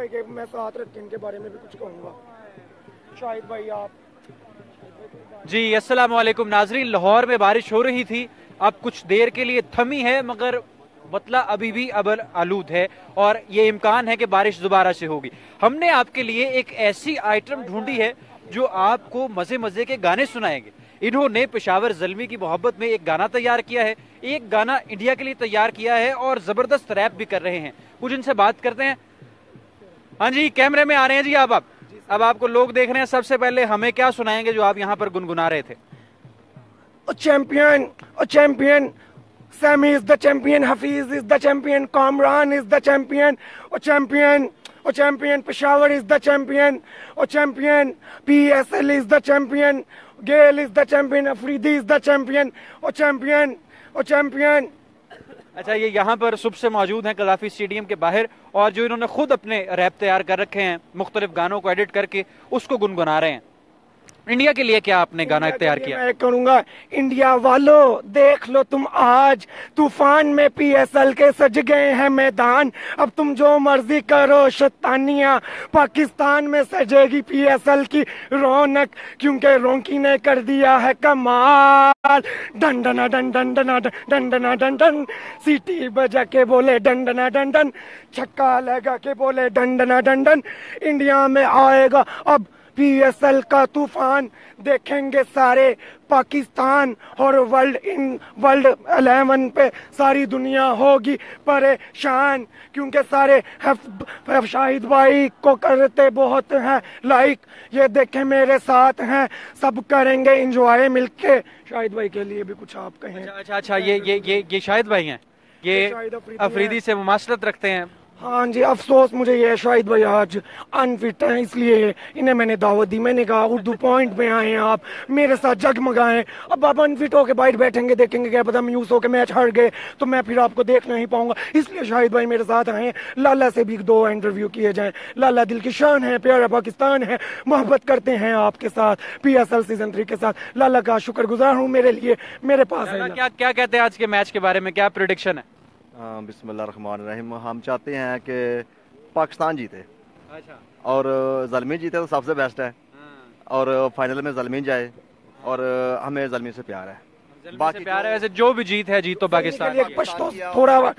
भाई के मैं साथ रख के इनके बारे में भी कुछ कहूँगा। शाहिद भाई आप जी। अस्सलाम वालेकुम नाजरीन, लाहौर में बारिश हो रही थी, अब कुछ देर के लिए थमी है, मगर बतला अभी भी अबर आलूद है और ये इम्कान है कि बारिश दोबारा से होगी। हमने आपके लिए एक ऐसी आइटम ढूंढी है जो आपको मजे मजे के गाने सुनाएंगे। इन्होंने पेशावर ज़ल्मी की मोहब्बत में एक गाना तैयार किया है, एक गाना इंडिया के लिए तैयार किया है और जबरदस्त रैप भी कर रहे हैं। कुछ इनसे बात करते हैं। हाँ जी, कैमरे में आ रहे हैं जी आप। अब आपको लोग देख रहे हैं। सबसे पहले हमें क्या सुनाएंगे जो आप यहाँ पर गुनगुना रहे थे? Champion Sammy is the champion, Hafiz is the champion, Kamran is the champion, champion, Peshawar is the champion, PSL is the champion, Gale is the champion, Afridi is the champion, champion. अच्छा, ये यहाँ पर सुबह से मौजूद हैं कदाफी stadium के बाहर और जो इन्होंने खुद अपने रैप तैयार कर रखे हैं, मुख्तलिफ गानों को एडिट करके उसको गुनगुना रहे हैं। इंडिया के लिए क्या आपने गाना तैयार किया? मैं करूंगा, इंडिया वालों देख लो तुम आज, तूफान में पीएसएल के सज गए हैं मैदान, अब तुम जो मर्जी करो शैतानियां, पाकिस्तान में सजेगी पीएसएल की रौनक, क्योंकि रोंकी ने कर दिया है कमाल। डंडना डन डंडना डंडना डन डन, सीटी बजा के बोले डंडना डन डन, छक्का लगा के बोले डंडना डन डन, इंडिया में आएगा अब पीएसएल का तूफान, देखेंगे सारे पाकिस्तान और वर्ल्ड 11 पे सारी दुनिया होगी परेशान, क्योंकि सारे शाहिद भाई को करते बहुत हैं लाइक, ये देखें मेरे साथ हैं, सब करेंगे एंजॉय मिलके। शाहिद भाई के लिए भी कुछ आप कहें? अच्छा, ये शाहिद भाई हैं, ये अफरीदी से मुमासलत रखते हैं। हाँ जी, अफसोस मुझे ये शाहिद भाई आज अनफिट हैं, इसलिए इन्हें मैंने दावत दी। मैंने कहा उर्दू पॉइंट में आए हैं आप, मेरे साथ जगमगाएं। अब आप अनफिट होके बाहर बैठेंगे, देखेंगे क्या पता म्यूज होके मैच हार गए तो मैं फिर आपको देख नहीं पाऊंगा, इसलिए शाहिद भाई मेरे साथ आए हैं। लाला से भी 2 इंटरव्यू किए जाएं। लाला दिल की शान है, प्यारा पाकिस्तान है, मोहब्बत करते हैं आपके साथ, पीएसएल सीजन 3 के साथ। लाला का शुक्रगुजार हूँ, मेरे लिए मेरे पास है। क्या कहते हैं आज के मैच के बारे में, क्या प्रेडिक्शन है? बिस्मिल्लाहिर्रहमानिर्रहीम। हम चाहते हैं कि पाकिस्तान जीते। अच्छा। और ज़ल्मी जीते तो सबसे बेस्ट है, और फाइनल में ज़ल्मी जाए, और हमें ज़ल्मी से प्यार है। बाकी प्यार है, वैसे जो भी जीत है जीत तो पाकिस्तान की। पश्तो थोड़ा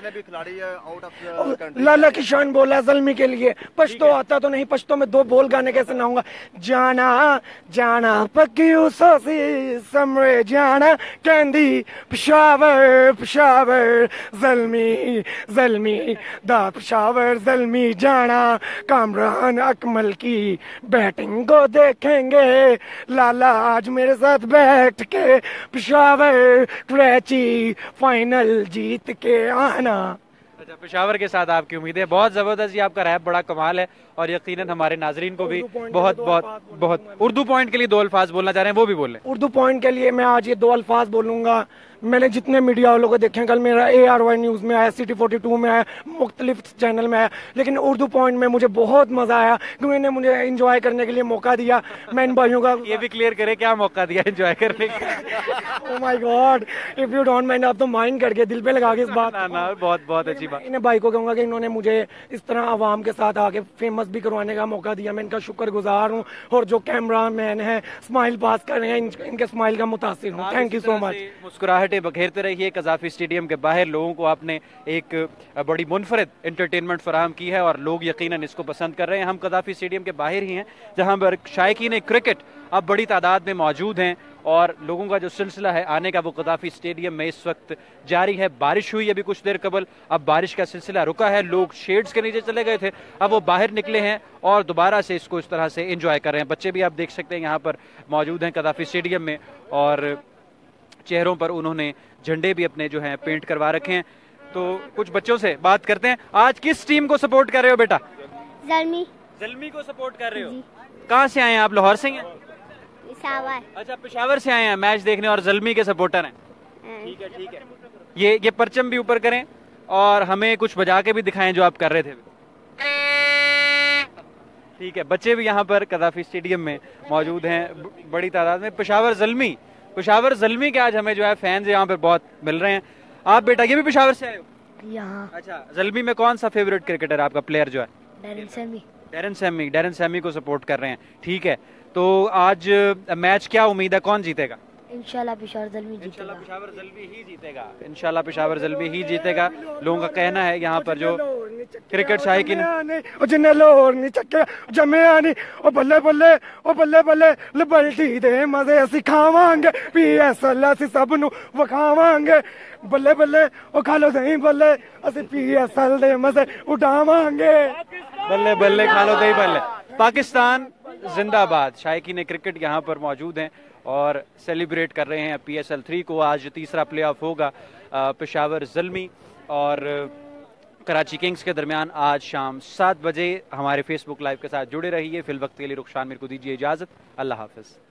लाला की शान बोला ज़ल्मी के लिए, पश्तो आता तो नहीं, पश्तो में 2 बोल गाने कैसे ना होगा। जाना जाना पक्की सोसी समरे जाना कैंदी पेशावर पेशावर ज़ल्मी दा पेशावर ज़ल्मी जाना, कामरान अकमल की बैटिंग को देखेंगे, लाला आज मेरे साथ बैठ के पेशावर कराची फाइनल जीत के आना। अच्छा, पेशावर के साथ आपकी उम्मीद है। बहुत जबरदस्त, ये आपका रैप बड़ा कमाल है और यकीनन हमारे नाजरीन को भी बहुत उर्दू पॉइंट के लिए 2 अल्फाज बोलना चाह रहे हैं, वो भी बोलें। उर्दू पॉइंट के लिए मैं आज ये 2 अल्फाज बोलूंगा। मैंने जितने मीडिया वालों को देखे, कल मेरा ARY न्यूज में आया, सिटी 42 में आया, मुख्तलिफ चैनल में आया, लेकिन उर्दू पॉइंट में मुझे बहुत मजा आया क्योंकि इन्हें मुझे एंजॉय करने के लिए मौका दिया। मैं इन भाइयों का ये भी क्लियर करें, क्या मौका दिया एंजॉय करने का? Oh my God, if you don't mind, आप तो माइंड करके दिल पे लगा के इस बात ना, बहुत अच्छी बात। इन्हें भाई को कहूंगा कि इन्होंने मुझे इस तरह आवाम के साथ आके फेमस भी करवाने का मौका दिया, मैं इनका शुक्रगुजार हूँ। और जो कैमरा मैन है स्माइल पास कर रहे हैं, इनके स्माइल का मुतासिर हूँ। Thank you so much. मुस्कुराहटें बखेरते रहिए। कज़ाफी स्टेडियम के बाहर लोगों को आपने एक बड़ी मुनफरिद एंटरटेनमेंट फराहम की है और लोग यकीनन इसको पसंद कर रहे हैं। हम कज़ाफी स्टेडियम के बाहर ही हैं जहां पर शायकीन क्रिकेट अब बड़ी तादाद में मौजूद हैं और लोगों का जो सिलसिला है आने का वो कज़ाफी स्टेडियम में इस वक्त जारी है। बारिश हुई अभी कुछ देर कबल, अब बारिश का सिलसिला रुका है, लोग शेड्स के नीचे चले गए थे, अब वो बाहर निकले हैं और दोबारा से इसको इस तरह से एंजॉय कर रहे हैं। बच्चे भी आप देख सकते हैं यहाँ पर मौजूद हैं कज़ाफी स्टेडियम में और चेहरों पर उन्होंने झंडे भी अपने जो हैं पेंट करवा रखे हैं। तो कुछ बच्चों से बात करते हैं। आज किस टीम को सपोर्ट कर रहे हो बेटा? ज़ल्मी को सपोर्ट कर रहे हो। कहाँ से आए हैं आप? लाहौर से हैं? अच्छा, पेशावर से आए हैं मैच देखने और ज़ल्मी के सपोर्टर हैं। ठीक है। ये परचम भी ऊपर करें और हमें कुछ बजा के भी दिखाएं जो आप कर रहे थे। ठीक है, बच्चे भी यहाँ पर कज़ाफी स्टेडियम में मौजूद हैं बड़ी तादाद में। पेशावर ज़ल्मी के आज हमें जो है फैंस यहाँ पर बहुत मिल रहे हैं। आप बेटा ये भी पेशावर से आए हो? यहाँ। अच्छा, ज़ल्मी में कौन सा फेवरेट क्रिकेटर आपका प्लेयर जो है? डैरन सैमी को सपोर्ट कर रहे हैं, ठीक है। तो आज मैच क्या उम्मीद है, कौन जीतेगा? इंशाल्लाह पेशावर ज़ल्मी जीतेगा। इंशाल्लाह पेशावर ज़ल्मी ही जीतेगा, इंशाल्लाह पेशावर ज़ल्मी ही जीतेगा, लोगों का कहना है। यहाँ पर जो क्रिकेट शायकीन जिन्हें लोर नहीं चक्के जमे आनी ओ बल्ले बल्ले ओ बल्ले बल्ले लिबर्टी दे मजे असी खावांगे, PSL असी सब नु वखावांगे, बल्ले बल्ले ओ खा लो दही बल्ले असी PSL दे मजे उठावांगे, बल्ले बल्ले खा लो दही बल्ले। पाकिस्तान जिंदाबाद। शायकीन क्रिकेट यहाँ पर मौजूद हैं और सेलिब्रेट कर रहे हैं PSL 3 को। आज तीसरा प्लेऑफ होगा पेशावर ज़ल्मी और कराची किंग्स के दरमियान आज शाम 7 बजे। हमारे फेसबुक लाइव के साथ जुड़े रहिए। फिल वक्त के लिए रुखसान मीर को दीजिए इजाज़त। अल्लाह हाफ़िज़।